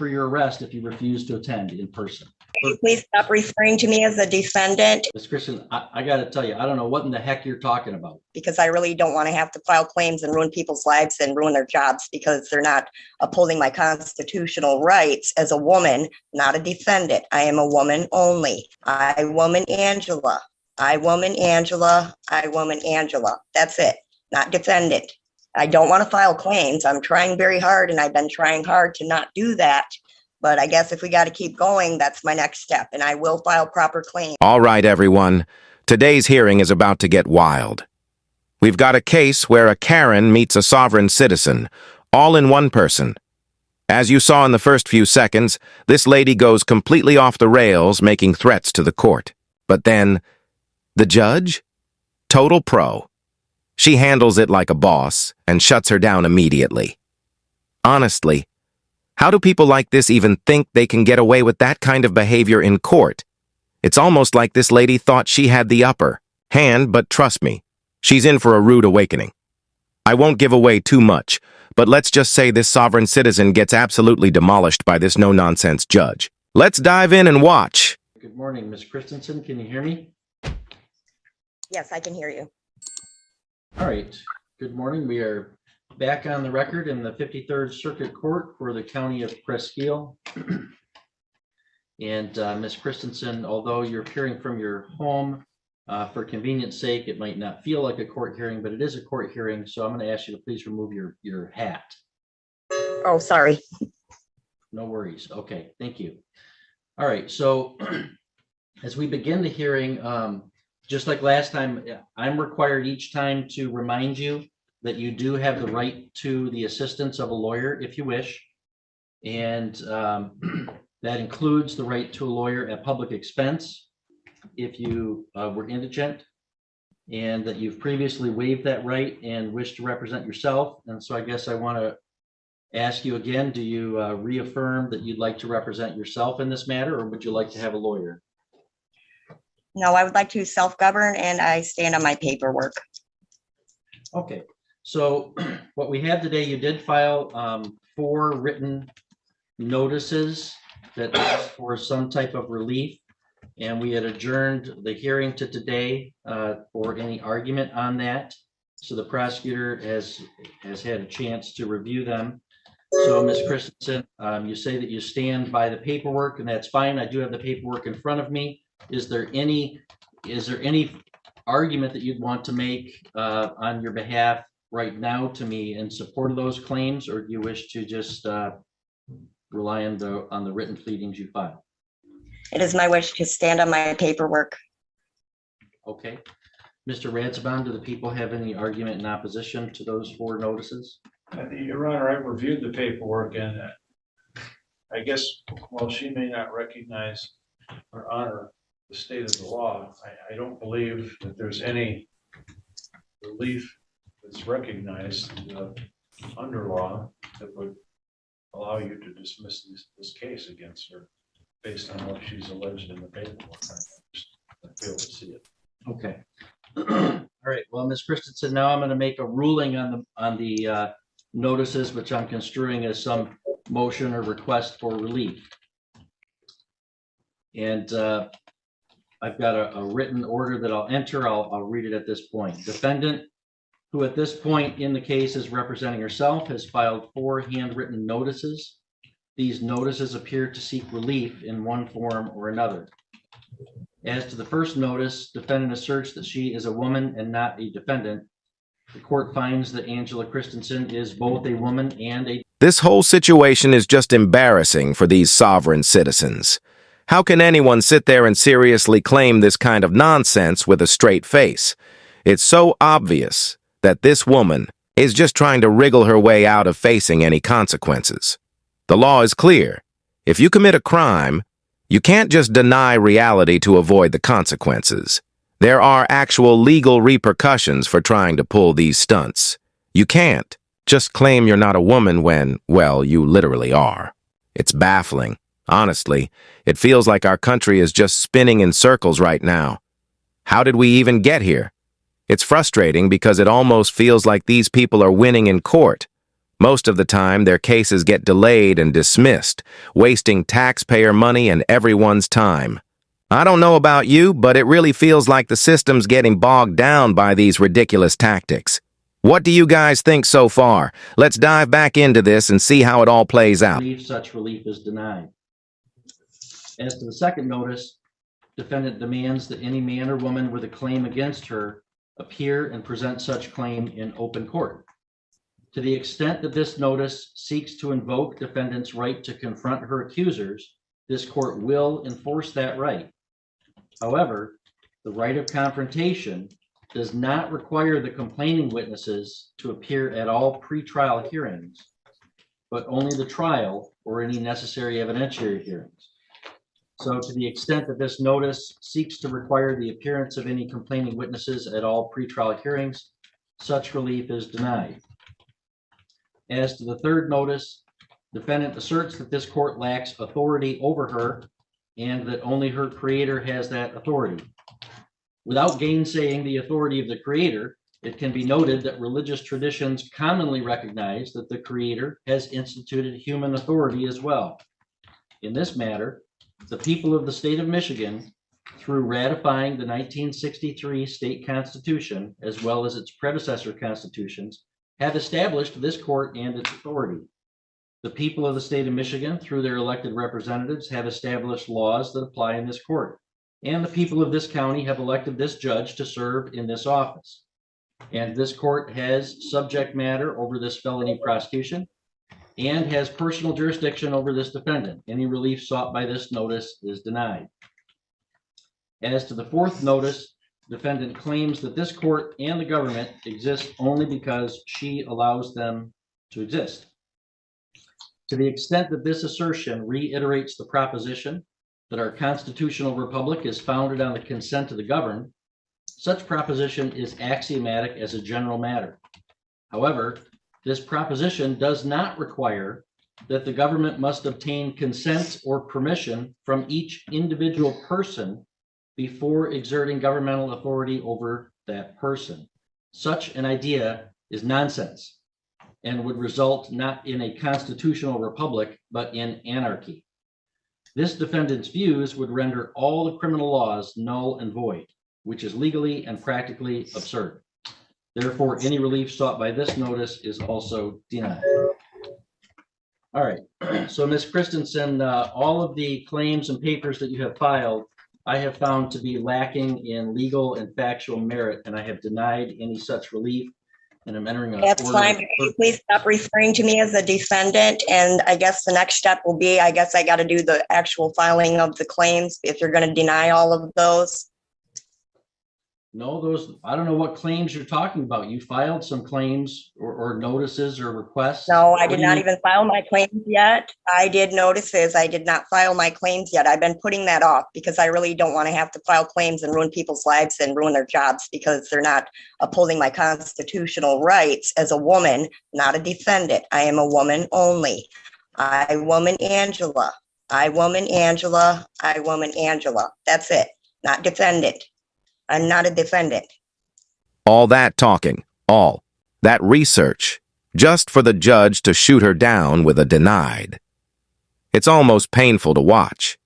for your arrest if you refuse to attend in person. Can you please stop referring to me as a defendant? Ms. Christian, I got to tell you, I don't know what in the heck you're talking about. Because I really don't want to have to file claims and ruin people's lives and ruin their jobs because they're not upholding my constitutional rights as a woman, not a defendant. I am a woman only. I, woman Angela. I, woman Angela. I, woman Angela. That's it. Not defendant. I don't want to file claims. I'm trying very hard, and I've been trying hard to not do that. But I guess if we got to keep going, that's my next step, and I will file proper claims. All right, everyone. Today's hearing is about to get wild. We've got a case where a Karen meets a sovereign citizen, all in one person. As you saw in the first few seconds, this lady goes completely off the rails, making threats to the court. But then, the judge? Total pro. She handles it like a boss and shuts her down immediately. Honestly, how do people like this even think they can get away with that kind of behavior in court? It's almost like this lady thought she had the upper hand, but trust me, she's in for a rude awakening. I won't give away too much, but let's just say this sovereign citizen gets absolutely demolished by this no-nonsense judge. Let's dive in and watch. Good morning, Ms. Christensen. Can you hear me? Yes, I can hear you. All right. Good morning. We are back on the record in the 53rd Circuit Court for the County of Presqu'île. And Ms. Christensen, although you're appearing from your home, for convenience sake, it might not feel like a court hearing, but it is a court hearing. So I'm going to ask you to please remove your hat. Oh, sorry. No worries. Okay, thank you. All right, so as we begin the hearing, just like last time, I'm required each time to remind you that you do have the right to the assistance of a lawyer if you wish. And that includes the right to a lawyer at public expense if you were indigent, and that you've previously waived that right and wish to represent yourself. And so I guess I want to ask you again, do you reaffirm that you'd like to represent yourself in this matter, or would you like to have a lawyer? No, I would like to self-govern, and I stand on my paperwork. Okay, so what we have today, you did file 4 written notices that asked for some type of relief, and we had adjourned the hearing to today for any argument on that. So the prosecutor has had a chance to review them. So Ms. Christensen, you say that you stand by the paperwork, and that's fine. I do have the paperwork in front of me. Is there any argument that you'd want to make on your behalf right now to me in support of those claims, or do you wish to just rely on the written pleadings you filed? It is my wish to stand on my paperwork. Okay. Mr. Radsbaum, do the people have any argument in opposition to those 4 notices? Your Honor, I reviewed the paperwork, and I guess while she may not recognize or honor the state of the law, I don't believe that there's any relief that's recognized under law that would allow you to dismiss this case against her based on what she's alleged in the paperwork. I fail to see it. Okay. All right. Well, Ms. Christensen, now I'm going to make a ruling on the notices, which I'm construing as some motion or request for relief. And I've got a written order that I'll enter. I'll read it at this point. Defendant, who at this point in the case is representing herself, has filed 4 handwritten notices. These notices appear to seek relief in one form or another. As to the first notice, defendant asserts that she is a woman and not a defendant. The court finds that Angela Christensen is both a woman and a... This whole situation is just embarrassing for these sovereign citizens. How can anyone sit there and seriously claim this kind of nonsense with a straight face? It's so obvious that this woman is just trying to wriggle her way out of facing any consequences. The law is clear. If you commit a crime, you can't just deny reality to avoid the consequences. There are actual legal repercussions for trying to pull these stunts. You can't just claim you're not a woman when, well, you literally are. It's baffling. Honestly, it feels like our country is just spinning in circles right now. How did we even get here? It's frustrating because it almost feels like these people are winning in court, Most of the time, their cases get delayed and dismissed, wasting taxpayer money and everyone's time. I don't know about you, but it really feels like the system's getting bogged down by these ridiculous tactics. What do you guys think so far? Let's dive back into this and see how it all plays out. Such relief is denied. As to the second notice, defendant demands that any man or woman with a claim against her appear and present such claim in open court. To the extent that this notice seeks to invoke defendant's right to confront her accusers, this court will enforce that right. However, the right of confrontation does not require the complaining witnesses to appear at all pretrial hearings, but only the trial or any necessary evidentiary hearings. So to the extent that this notice seeks to require the appearance of any complaining witnesses at all pretrial hearings, such relief is denied. As to the third notice, defendant asserts that this court lacks authority over her and that only her creator has that authority. Without gainsaying the authority of the creator, it can be noted that religious traditions commonly recognize that the creator has instituted human authority as well. In this matter, the people of the state of Michigan, through ratifying the 1963 state constitution, as well as its predecessor constitutions, have established this court and its authority. The people of the state of Michigan, through their elected representatives, have established laws that apply in this court. And the people of this county have elected this judge to serve in this office. And this court has subject matter over this felony prosecution and has personal jurisdiction over this defendant. Any relief sought by this notice is denied. As to the fourth notice, defendant claims that this court and the government exist only because she allows them to exist. To the extent that this assertion reiterates the proposition that our constitutional republic is founded on the consent of the governed, such proposition is axiomatic as a general matter. However, this proposition does not require that the government must obtain consent or permission from each individual person before exerting governmental authority over that person. Such an idea is nonsense and would result not in a constitutional republic, but in anarchy. This defendant's views would render all the criminal laws null and void, which is legally and practically absurd. Therefore, any relief sought by this notice is also denied. All right, so Ms. Christensen, all of the claims and papers that you have filed, I have found to be lacking in legal and factual merit, and I have denied any such relief. And I'm entering a That's fine. Can you please stop referring to me as a defendant? And I guess the next step will be, I guess I got to do the actual filing of the claims if you're going to deny all of those. No, those, I don't know what claims you're talking about. You filed some claims or notices or requests. No, I did not even file my claims yet. I did notices. I did not file my claims yet. I've been putting that off because I really don't want to have to file claims and ruin people's lives and ruin their jobs because they're not upholding my constitutional rights as a woman, not a defendant. I am a woman only. I, woman Angela. I, woman Angela. I, woman Angela. That's it. Not defendant. I'm not a defendant. All that talking, all that research, just for the judge to shoot her down with a denied. It's almost painful to watch.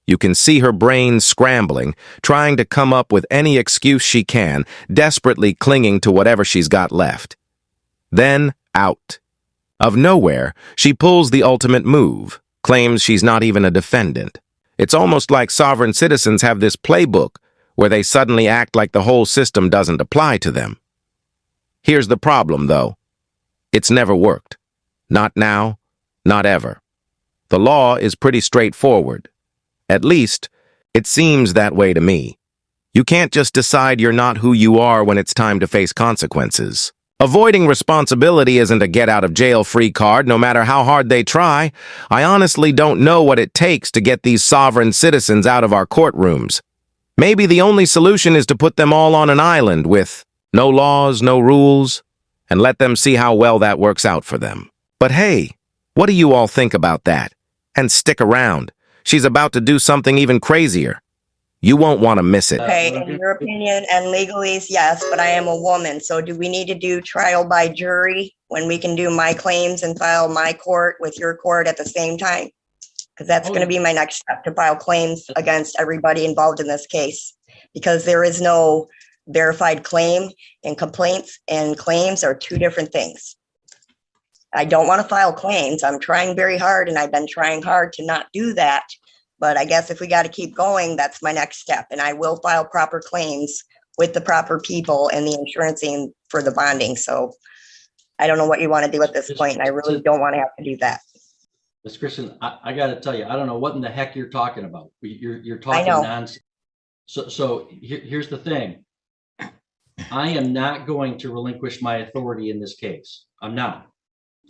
You can see her brain scrambling, trying to come up with any excuse she can, desperately clinging to whatever she's got left. Then, out. Of nowhere, she pulls the ultimate move, claims she's not even a defendant. It's almost like sovereign citizens have this playbook where they suddenly act like the whole system doesn't apply to them. Here's the problem, though. It's never worked. Not now, not ever. The law is pretty straightforward. At least, it seems that way to me. You can't just decide you're not who you are when it's time to face consequences. Avoiding responsibility isn't a get-out-of-jail-free card, no matter how hard they try. I honestly don't know what it takes to get these sovereign citizens out of our courtrooms. Maybe the only solution is to put them all on an island with no laws, no rules, and let them see how well that works out for them. But hey, what do you all think about that? And stick around. She's about to do something even crazier. You won't want to miss it. Okay, in your opinion and legalese, yes, but I am a woman. So do we need to do trial by jury when we can do my claims and file my court with your court at the same time? Because that's going to be my next step, to file claims against everybody involved in this case. Because there is no verified claim, and complaints and claims are two different things. I don't want to file claims. I'm trying very hard, and I've been trying hard to not do that. But I guess if we got to keep going, that's my next step. And I will file proper claims with the proper people and the insurancing for the bonding. So I don't know what you want to do at this point, and I really don't want to have to do that. Ms. Kristen, I got to tell you, I don't know what in the heck you're talking about. You're talking know. nonsense. So here's the thing. I am not going to relinquish my authority in this case. I'm not.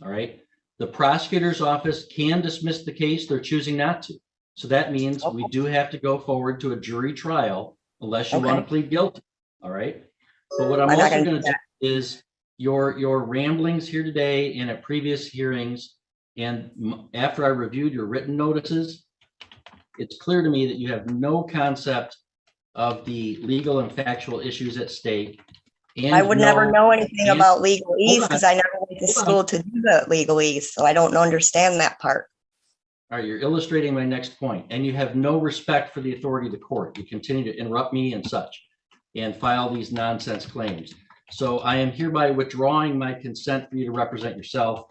All right. The prosecutor's office can dismiss the case. They're choosing not to. So that means we do have to go forward to a jury trial unless you want to plead guilty. All right. But what I'm also going to do is your ramblings here today and at previous hearings, and after I reviewed your written notices, it's clear to me that you have no concept of the legal and factual issues at stake. And I would never know anything about legalese because I never went to school to do the legalese. So I don't understand that part. All right, you're illustrating my next point, and you have no respect for the authority of the court. You continue to interrupt me and such, and file these nonsense claims. So I am hereby withdrawing my consent for you to represent yourself.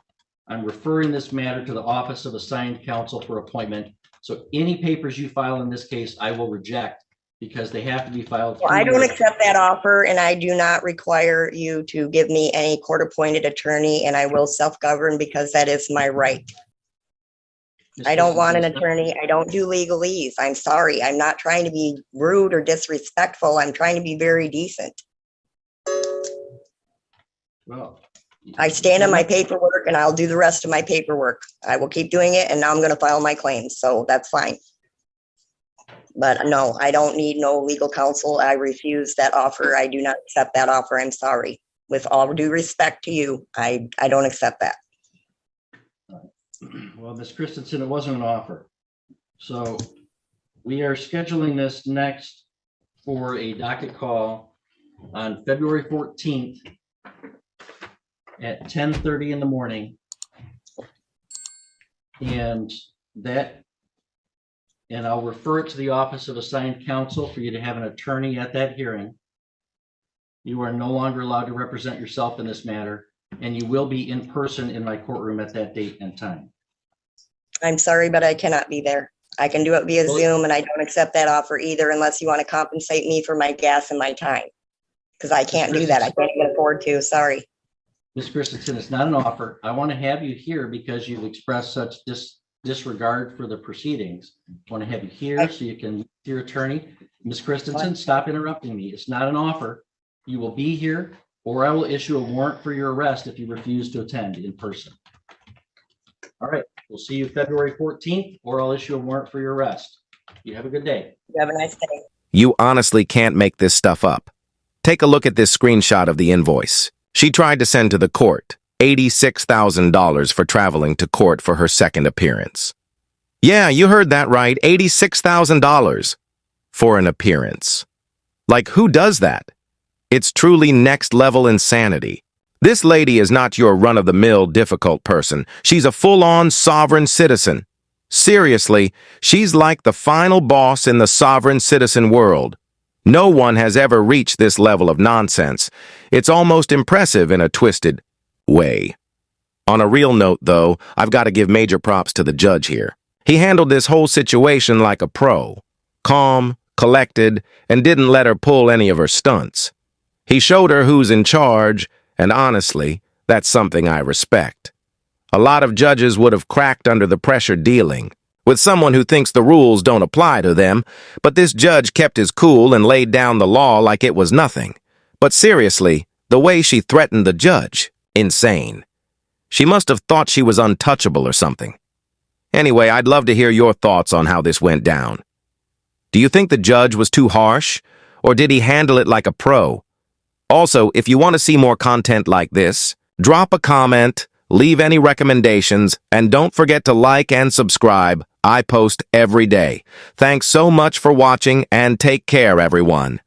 I'm referring this matter to the Office of Assigned Counsel for appointment. So any papers you file in this case, I will reject because they have to be filed. Well, I don't accept that offer, and I do not require you to give me any court-appointed attorney, and I will self-govern because that is my right. I don't want an attorney. I don't do legalese. I'm sorry. I'm not trying to be rude or disrespectful. I'm trying to be very decent. Well, I stand on my paperwork, and I'll do the rest of my paperwork. I will keep doing it, and now I'm going to file my claims, so that's fine. But no, I don't need no legal counsel. I refuse that offer. I do not accept that offer. I'm sorry. With all due respect to you, I don't accept that. well, Ms. Christensen, it wasn't an offer. So we are scheduling this next for a docket call on February 14th at 10:30 in the morning. And I'll refer it to the Office of Assigned Counsel for you to have an attorney at that hearing. You are no longer allowed to represent yourself in this matter, and you will be in person in my courtroom at that date and time. I'm sorry, but I cannot be there. I can do it via Zoom, and I don't accept that offer either unless you want to compensate me for my gas and my time. Because I can't do that. I can't even afford to. Sorry. Ms. Christensen, it's not an offer. I want to have you here because you've expressed such disregard for the proceedings. I want to have you here so you can meet your attorney. Ms. Christensen, stop interrupting me. It's not an offer. You will be here, or I will issue a warrant for your arrest if you refuse to attend in person. All right, we'll see you February 14th, or I'll issue a warrant for your arrest. You have a good day. You have a nice day. You honestly can't make this stuff up. Take a look at this screenshot of the invoice. She tried to send to the court $86,000 for traveling to court for her second appearance. Yeah, you heard that right, $86,000 for an appearance. Like, who does that? It's truly next-level insanity. This lady is not your run-of-the-mill difficult person. She's a full-on sovereign citizen. Seriously, she's like the final boss in the sovereign citizen world. No one has ever reached this level of nonsense. It's almost impressive in a twisted way. On a real note, though, I've got to give major props to the judge here. He handled this whole situation like a pro. Calm, collected, and didn't let her pull any of her stunts. He showed her who's in charge, and honestly, that's something I respect. A lot of judges would have cracked under the pressure dealing with someone who thinks the rules don't apply to them, but this judge kept his cool and laid down the law like it was nothing. But seriously, the way she threatened the judge, insane. She must have thought she was untouchable or something. Anyway, I'd love to hear your thoughts on how this went down. Do you think the judge was too harsh, or did he handle it like a pro? Also, if you want to see more content like this, drop a comment, leave any recommendations, and don't forget to like and subscribe. I post every day. Thanks so much for watching, and take care, everyone.